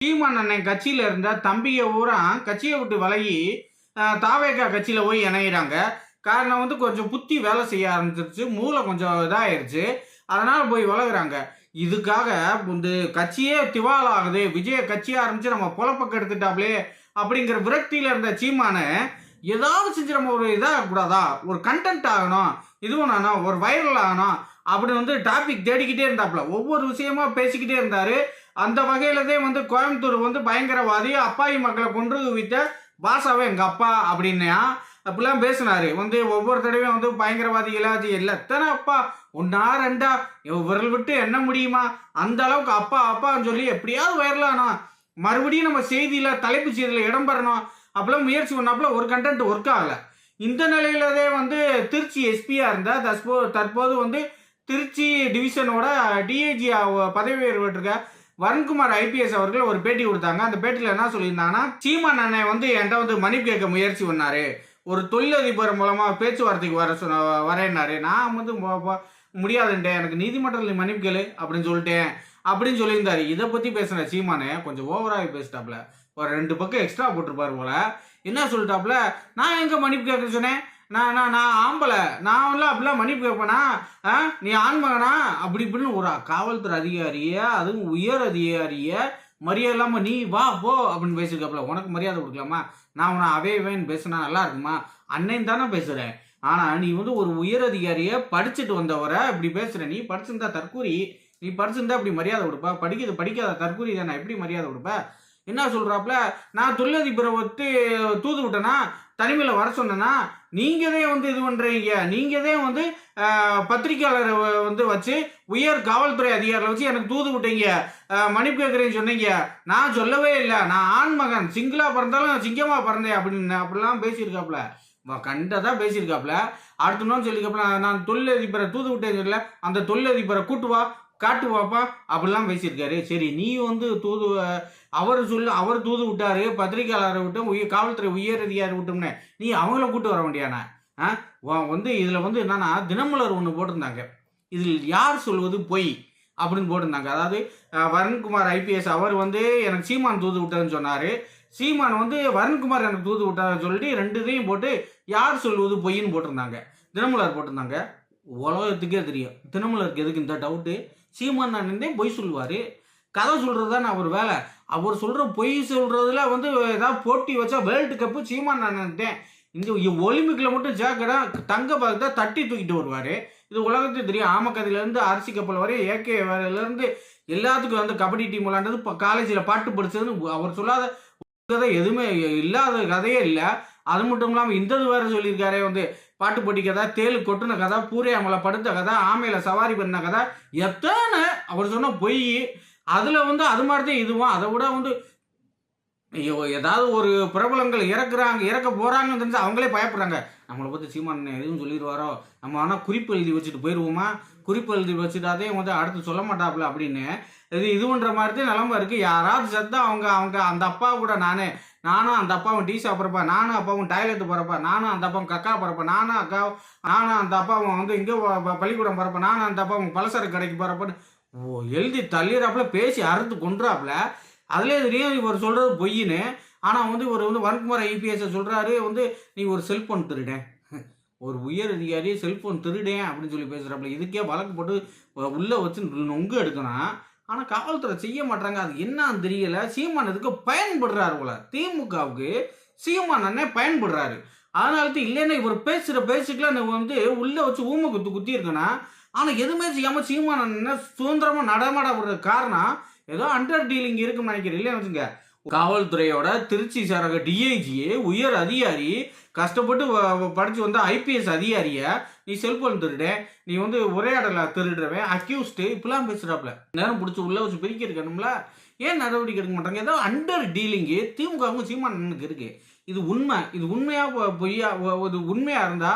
சீமான் அண்ணன் கட்சியில இருந்த தம்பியை பூரா கட்சியை விட்டு விலகி தாவேகா கட்சியில போய் இணைகிறாங்க. காரணம் வந்து கொஞ்சம் புத்தி வேலை செய்ய ஆரம்பிச்சிருச்சு, மூளை கொஞ்சம் இதாயிருச்சு, அதனால போய் விலகுறாங்க. இதுக்காக இந்த கட்சியே திவால் ஆகுது, விஜய கட்சியை ஆரம்பிச்சு நம்ம பொழப்ப எடுத்துட்டாப்லே அப்படிங்கிற விரக்தியில இருந்த சீமானு ஏதாவது செஞ்சு நம்ம ஒரு இதாக கூடாதா, ஒரு கண்டென்ட் ஆகணும், இதுவும் நானும் ஒரு வைரல் ஆகணும் அப்படின்னு வந்து டாபிக் தேடிக்கிட்டே இருந்தாப்புல. ஒவ்வொரு விஷயமா பேசிக்கிட்டே இருந்தாரு. அந்த வகையிலதே வந்து கோயம்புத்தூர் வந்து பயங்கரவாதி, அப்பாவி மக்களை கொன்று குவித்த பாஷாவே எங்க அப்பா அப்படின்னா அப்படிலாம் பேசினாரு. வந்து ஒவ்வொரு தடவையும் வந்து பயங்கரவாதிகளாச்சு இல்லை எத்தனை அப்பா, ஒன்னா ரெண்டா விரல் விட்டு என்ன முடியுமா, அந்த அளவுக்கு அப்பா அப்பான்னு சொல்லி எப்படியாவது வைரலானோம், மறுபடியும் நம்ம செய்தியில தலைப்பு செய்தியில இடம்பெறணும் அப்படிலாம் முயற்சி பண்ணாப்புல ஒரு கண்டென்ட் ஒர்க் ஆகல. இந்த நிலையிலதே வந்து திருச்சி எஸ்பியா இருந்தா தற்போது வந்து திருச்சி டிவிஷனோட டிஐஜி பதவி உயர்வு வருண்குமார் ஐபிஎஸ் அவர்கள் ஒரு பேட்டி கொடுத்தாங்க. அந்த பேட்டியில் என்ன சொல்லியிருந்தாங்கன்னா, சீமான் அண்ணன் வந்து என்கிட்ட வந்து மன்னிப்பு கேட்க முயற்சி பண்ணாரு, ஒரு தொழிலதிபர் மூலமா பேச்சுவார்த்தைக்கு வரேன்னாரு. நான் வந்து முடியாதுன்ட்டேன், எனக்கு நீதிமன்றத்தில் மன்னிப்பு கேளு அப்படின்னு சொல்லிட்டேன் அப்படின்னு சொல்லியிருந்தாரு. இதை பத்தி பேசுன சீமானே கொஞ்சம் ஓவராகி பேசிட்டாப்ல, ஒரு 2 பக்கம் எக்ஸ்ட்ரா போட்டிருப்பாரு போல. என்ன சொல்லிட்டாப்ல, நான் எங்க மன்னிப்பு கேட்க சொன்னேன், நான் நான் நான் ஆம்பளை, நான் அப்படிலாம் மன்னிப்பு கேட்பேனா, நீ ஆண்மகனா அப்படி இப்படின்னு ஒரு காவல்துறை அதிகாரிய, அதுவும் உயர் அதிகாரிய மரியாதை இல்லாமல் நீ வா போ அப்படின்னு பேசியிருக்காப்புல. உனக்கு மரியாதை கொடுக்கலாமா? நான் உன அவைவேன்னு பேசுனா நல்லா இருக்குமா? அண்ணன் தானே பேசுகிறேன். ஆனால் நீ வந்து ஒரு உயர் அதிகாரியை படிச்சுட்டு வந்தவரை இப்படி பேசுகிற, நீ படிச்சிருந்தா தற்கூரி, நீ படிச்சிருந்தா அப்படி மரியாதை கொடுப்ப, படிக்காத தற்கூரி தானே எப்படி மரியாதை கொடுப்ப? என்ன சொல்கிறாப்புல, நான் தொழிலதிபரை ஒத்து தூது விட்டேனா, தனிமையில் வர சொன்னா, நீங்கதே வந்து இது பண்றீங்க, நீங்கதே வந்து பத்திரிகையாளரை வந்து வச்சு உயர் காவல்துறை அதிகாரிகளை வச்சு எனக்கு தூது விட்டீங்க, மன்னிப்பு கேட்குறேன்னு சொன்னீங்க. நான் சொல்லவே இல்லை, நான் ஆண்மகன், சிங்கிளா பிறந்தாலும் சிங்கமா பிறந்தேன் அப்படின்னு அப்படிலாம் பேசியிருக்காப்புல, கண்டதா பேசியிருக்காப்புல. அடுத்த நாள் சொல்லியிருக்காப்புல, நான் தொழிலதிபரை தூது விட்டேன்னு சொல்லல, அந்த தொழிலதிபரை கூட்டுவா காட்டுவாப்பா அப்படிலாம் பேசியிருக்காரு. சரி, நீ வந்து அவர் தூது விட்டாரு, பத்திரிகையாளரை விட்டும் காவல்துறை உயர் அதிகாரி விட்டோம்னே நீ அவங்கள கூட்டு வர வேண்டியானா? வந்து இதுல வந்து என்னன்னா, தினமலர் ஒன்று போட்டிருந்தாங்க, இதில் யார் சொல்வது பொய் அப்படின்னு போட்டிருந்தாங்க. அதாவது வருண்குமார் ஐபிஎஸ் அவர் வந்து எனக்கு சீமான் தூது விட்டாருன்னு சொன்னாரு, சீமான் வந்து வருண்குமார் எனக்கு தூது விட்டாருன்னு சொல்லிட்டு 2 இதையும் போட்டு யார் சொல்வது பொய்ன்னு போட்டிருந்தாங்க. தினமலர் போட்டிருந்தாங்க. உலகத்துக்கே தெரியும் தினமலருக்கு எதுக்கு இந்த டவுட்டு. சீமான் அண்ணன் பொய் சொல்லுவாரு, கதை சொல்றது தான் அவர் வேலை. அவர் சொல்ற பொய் சொல்றதுல வந்து ஏதாவது போட்டி வச்சா வேர்ல்டு கப்பு சீமான் அண்ணன். இந்த ஒலிம்பிக்ல மட்டும் ஜாக்கடா தங்க பதக்கத்தை தட்டி தூக்கிட்டு வருவாரு. இது உலகத்துக்கு தெரியும். ஆமக்கதிலேருந்து அரிசி கப்பல் வரை இருந்து எல்லாத்துக்கும் வந்து கபடி டீம் விளாண்டது, காலேஜில் பாட்டு படிச்சதுன்னு அவர் சொல்லாத கதை எதுவுமே இல்லாத கதையே இல்லை. அது மட்டும் இல்லாமல் இந்த வேற சொல்லியிருக்காரே, வந்து பாட்டு போட்டி கதை, தேலு கொட்டுன கதை, பூரையாமலை படுத்த கதை, ஆமையில சவாரி பண்ண கதை, எத்தனை அவர் சொன்ன பொய். அதில் வந்து அது மாதிரி தான் இதுவும். அதை விட வந்து ஏதாவது ஒரு பிரபலங்கள் இறக்க போகிறாங்கன்னு தெரிஞ்சு அவங்களே பயப்படுறாங்க. நம்மளை பற்றி சீமான் எதுவும் சொல்லிடுவாரோ, நம்ம ஆனால் குறிப்பு எழுதி வச்சுட்டு போயிடுவோமா, குறிப்பு எழுதி வச்சுட்டாதே வந்து அடுத்து சொல்ல மாட்டாப்புல அப்படின்னு இதுன்ற மாதிரி தான் நிலமை இருக்குது. யாராவது செத்தா அவங்க அந்த அப்பா கூட நானும் அந்த அப்பாவும் டீ சாப்பிட்றப்ப, நானும் அப்பாவும் டாய்லெட் போகிறப்ப, நானும் அந்த அப்பாவும் கக்கா போகிறப்ப, நானும் அந்த அப்பாவும் வந்து இங்கே பள்ளிக்கூடம் போகிறப்ப, நானும் அந்த அப்பாவும் பலசரக்கு கடைக்கு போகிறப்பன்னு எழுதி தள்ளிடுறாப்புல, பேசி அறுத்து கொண்டுறாப்புல. அதுலேயே தெரியும் இவர் சொல்கிறது பொய்ன்னு. ஆனால் வந்து இவர் வந்து வருண்குமார் ஐபிஎஸ் சொல்கிறாரு, வந்து நீ ஒரு செல்ஃபோன் திருடேன், ஒரு உயர் அதிகாரி செல்ஃபோன் திருடேன் அப்படின்னு சொல்லி பேசுகிறாப்புல. இதுக்கே வழக்கு போட்டு உள்ளே வச்சு நொங்கு எடுக்கணும். ஆனால் காவல்துறை செய்ய மாட்டாங்க. அது என்னன்னு தெரியல. சீமான் இதுக்கு பயன்படுறாரு போல, திமுகவுக்கு சீமான் அண்ணே பயன்படுறாரு. அதனால இல்லைன்னா இவர் பேசுகிற பேச்சுக்கெல்லாம் வந்து உள்ளே வச்சு ஊமை குத்தி இருக்கணும். ஆனால் எதுவுமே செய்யாமல் சீமான் அண்ணன் சுதந்திரமாக நடமாட விடுற காரணம் ஏதோ அண்டர் டீலிங் இருக்குன்னு நினைக்கிறேன். இல்லைன்னு வச்சுங்க, காவல்துறையோட திருச்சி சாரக டிஐஜியே உயர் அதிகாரி கஷ்டப்பட்டு படிச்சு வந்த ஐபிஎஸ் அதிகாரிய நீ செல்போன் திருட, நீ வந்து உரையாடல திருடுறவன், அக்யூஸ்டு இப்பெல்லாம் பேசுறாப்ல. நேரம் பிடிச்சி உள்ள வச்சு பிரிக்க இருக்கணும்ல, ஏன் நடவடிக்கை எடுக்க மாட்டாங்க? ஏதோ அண்டர் டீலிங்கு திமுகவும் சீமானுக்கு இருக்கு. இது உண்மை. இது உண்மையா பொய்யா? இது உண்மையா இருந்தா